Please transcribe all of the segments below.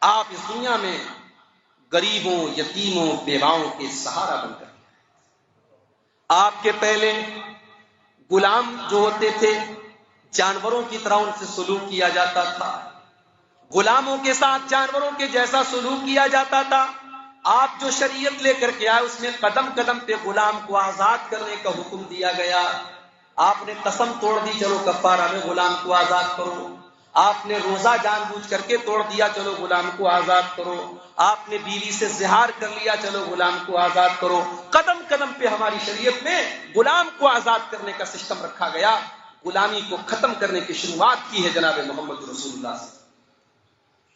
آپ اس دنیا میں غریبوں، یتیموں، بیواؤں کے سہارا بن کر آپ کے پہلے غلام جو ہوتے تھے جانوروں کی طرح ان سے سلوک کیا جاتا تھا، غلاموں کے ساتھ جانوروں کے جیسا سلوک کیا جاتا تھا۔ آپ جو شریعت لے کر کے آئے اس میں قدم قدم پہ غلام کو آزاد کرنے کا حکم دیا گیا۔ آپ نے قسم توڑ دی، چلو کفارہ میں غلام کو آزاد کرو۔ آپ نے روزہ جان بوجھ کر کے توڑ دیا، چلو غلام کو آزاد کرو۔ آپ نے بیوی سے زہار کر لیا، چلو غلام کو آزاد کرو۔ قدم قدم پہ ہماری شریعت میں غلام کو آزاد کرنے کا سسٹم رکھا گیا۔ غلامی کو ختم کرنے کی شروعات کی ہے جناب محمد رسول اللہ سے۔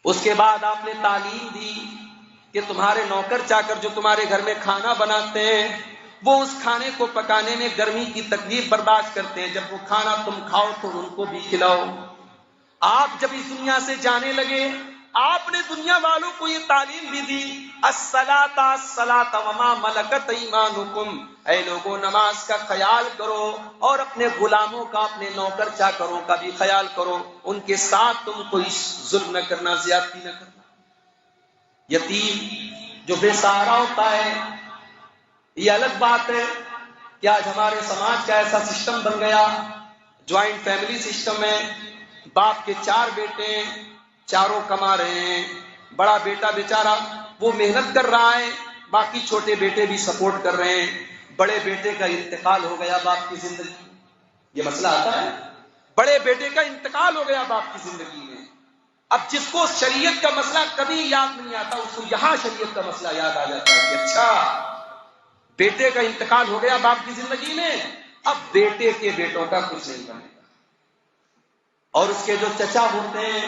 اس کے بعد آپ نے تعلیم دی کہ تمہارے نوکر چاکر جو تمہارے گھر میں کھانا بناتے ہیں وہ اس کھانے کو پکانے میں گرمی کی تکلیف برداشت کرتے ہیں، جب وہ کھانا تم کھاؤ تو ان کو بھی کھلاؤ۔ آپ جب اس دنیا سے جانے لگے آپ نے دنیا والوں کو یہ تعلیم بھی دی، الصلاۃ الصلاۃ وما ملکت ایمانکم، اے لوگوں نماز کا خیال کرو اور اپنے غلاموں کا، اپنے نوکر چاکروں کا بھی خیال کرو، ان کے ساتھ تم کوئی ظلم نہ کرنا، زیادتی نہ کرنا۔ یتیم جو بے سہارا ہوتا ہے یہ الگ بات ہے کہ آج ہمارے سماج کا ایسا سسٹم بن گیا، جوائنٹ فیملی سسٹم ہے، باپ کے 4 بیٹے ہیں، چاروں کما رہے ہیں، بڑا بیٹا بیچارہ وہ محنت کر رہا ہے، باقی چھوٹے بیٹے بھی سپورٹ کر رہے ہیں۔ بڑے بیٹے کا انتقال ہو گیا باپ کی زندگی میں، یہ مسئلہ آتا ہے، بڑے بیٹے کا انتقال ہو گیا باپ کی زندگی میں۔ اب جس کو شریعت کا مسئلہ کبھی یاد نہیں آتا اس کو یہاں شریعت کا مسئلہ یاد آ جاتا ہے کہ اچھا بیٹے کا انتقال ہو گیا باپ کی زندگی میں، اب بیٹے کے بیٹوں کا کچھ نہیں بنے گا۔ اور اس کے جو چچا ہوتے ہیں،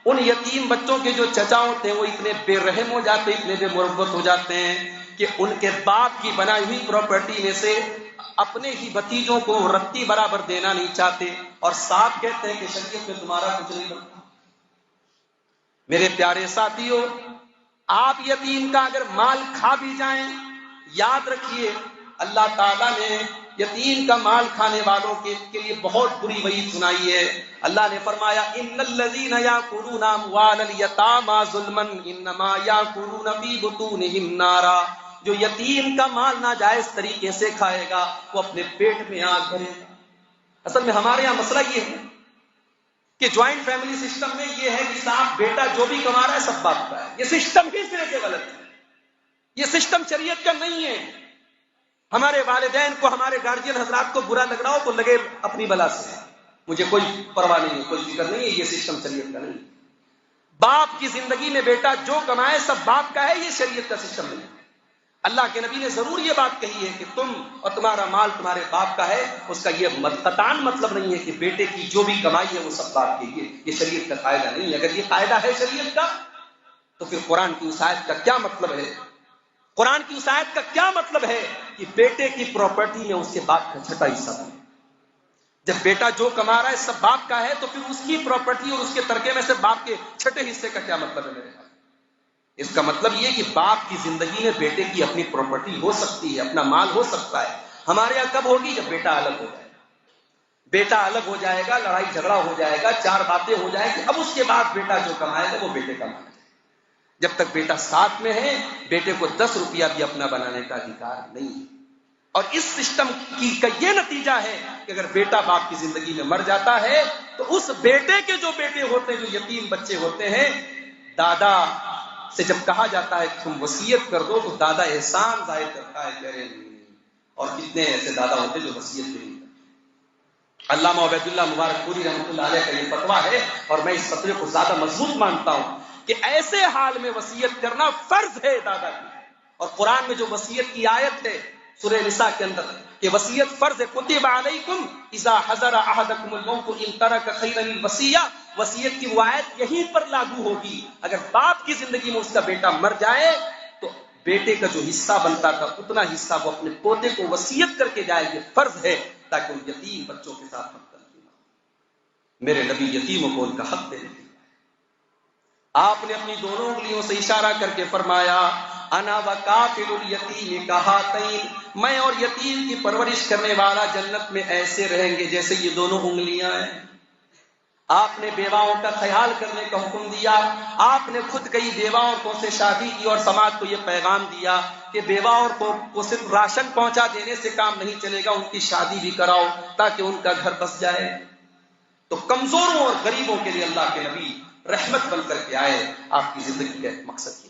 ان یتیم بچوں کے جو چچا ہوتے ہیں وہ اتنے بے رحم ہو جاتے ہیں، اتنے بے مربت ہو جاتے ہیں کہ ان کے باپ کی بنائی ہوئی پراپرٹی میں سے اپنے ہی بھتیجوں کو رتی برابر دینا نہیں چاہتے، اور صاحب کہتے ہیں کہ شریعت میں تمہارا کچھ نہیں بنتا۔ میرے پیارے ساتھیوں، آپ یتیم کا اگر مال کھا بھی جائیں، یاد رکھیے اللہ تعالیٰ نے یتیم کا مال کھانے والوں کے لیے بہت بری وعید سنائی ہے۔ اللہ نے فرمایا ان الذین یاکلون اموال الیتامی ظلما انما یاکلون فی بطونہم نارا، جو یتیم کا مال ناجائز طریقے سے کھائے گا وہ اپنے پیٹ میں آگ بھرے گا۔ اصل میں ہمارے یہاں مسئلہ یہ ہے کہ جوائنٹ فیملی سسٹم میں یہ ہے کہ صاحب بیٹا جو بھی کما رہا ہے سب باپ کا ہے، یہ سسٹم ہی سرے سے غلط ہے، یہ سسٹم شریعت کا نہیں ہے۔ ہمارے والدین کو، ہمارے گارجین حضرات کو برا لگ رہا ہو تو لگے اپنی بلا سے، مجھے کوئی پرواہ نہیں ہے، کوئی فکر نہیں ہے، یہ سسٹم شریعت کا نہیں ہے۔ باپ کی زندگی میں بیٹا جو کمائے سب باپ کا ہے، یہ شریعت کا سسٹم نہیں ہے۔ اللہ کے نبی نے ضرور یہ بات کہی ہے کہ تم اور تمہارا مال تمہارے باپ کا ہے، اس کا یہ قطعاً مطلب نہیں ہے کہ بیٹے کی جو بھی کمائی ہے وہ سب باپ کے لیے، یہ شریعت کا قاعدہ نہیں ہے۔ اگر یہ قاعدہ ہے شریعت کا تو پھر قرآن کی اس آیت کا کیا مطلب ہے؟ قرآن کی اس آیت کا کیا مطلب ہے کہ بیٹے کی پراپرٹی میں اس کے باپ کا چھٹا حصہ ہے؟ جب بیٹا جو کما رہا ہے سب باپ کا ہے تو پھر اس کی پراپرٹی اور اس کے ترکے میں سے باپ کے چھٹے حصے کا کیا مطلب ہے میرے؟ اس کا مطلب یہ کہ باپ کی زندگی میں بیٹے کی اپنی پراپرٹی ہو سکتی ہے، اپنا مال ہو سکتا ہے۔ ہمارے یہاں کب ہوگی؟ جب بیٹا الگ ہو جائے گا، بیٹا الگ ہو جائے گا، لڑائی جھگڑا ہو جائے گا، 4 باتیں ہو جائیں گی، اب اس کے بعد بیٹا جو کمائے گا وہ بیٹے کا مال ہے۔ جب تک بیٹا ساتھ میں ہے بیٹے کو 10 روپیہ بھی اپنا بنانے کا ادھیکار نہیں ہے۔ اور اس سسٹم کا یہ نتیجہ ہے کہ اگر بیٹا باپ کی زندگی میں مر جاتا ہے تو اس بیٹے کے جو بیٹے ہوتے ہیں، جو یتیم بچے ہوتے ہیں، دادا سے جب کہا جاتا ہے کہ تم وصیت کر دو تو دادا احسان ظاہر کرتا ہے، کہہ رہے نہیں۔ اور کتنے ایسے دادا ہوتے ہیں جو وصیت بھی نہیں کرتے۔ علامہ عبید اللہ مبارک پوری رحمۃ اللہ علیہ کا یہ فتویٰ ہے اور میں اس فتوے کو زیادہ مضبوط مانتا ہوں کہ ایسے حال میں وصیت کرنا فرض ہے دادا کی۔ اور قرآن میں جو وصیت کی آیت ہے سورہ نساء کے اندر کہ وصیت فرض ہے، کتب علیکم اذا حضر احدکم الموت ان ترک خیرا الوصیہ، وصیت کی وہ آیت یہیں پر لاگو ہوگی۔ اگر باپ کی زندگی میں اس کا بیٹا مر جائے تو بیٹے کا جو حصہ بنتا تھا اتنا حصہ وہ اپنے پوتے کو وصیت کر کے جائے، یہ فرض ہے تاکہ ان یتیم بچوں کے ساتھ ہم تلقی نہ۔ میرے نبی یتیموں کو ان کا حق دے دیا۔ آپ نے اپنی دونوں انگلیوں سے اشارہ کر کے فرمایا انا وکافل الیتیم کہاتین، میں اور یتیم کی پرورش کرنے والا جنت میں ایسے رہیں گے جیسے یہ دونوں انگلیاں ہیں۔ آپ نے بیواؤں کا خیال کرنے کا حکم دیا. آپ نے خود کئی بیوا عورتوں سے شادی کی اور سماج کو یہ پیغام دیا کہ بیوا عورتوں کو صرف راشن پہنچا دینے سے کام نہیں چلے گا, ان کی شادی بھی کراؤ تاکہ ان کا گھر بس جائے. تو کمزوروں اور غریبوں کے لیے اللہ کے نبی رحمت بن کر کے آئے. آپ کی زندگی کا مقصد یہ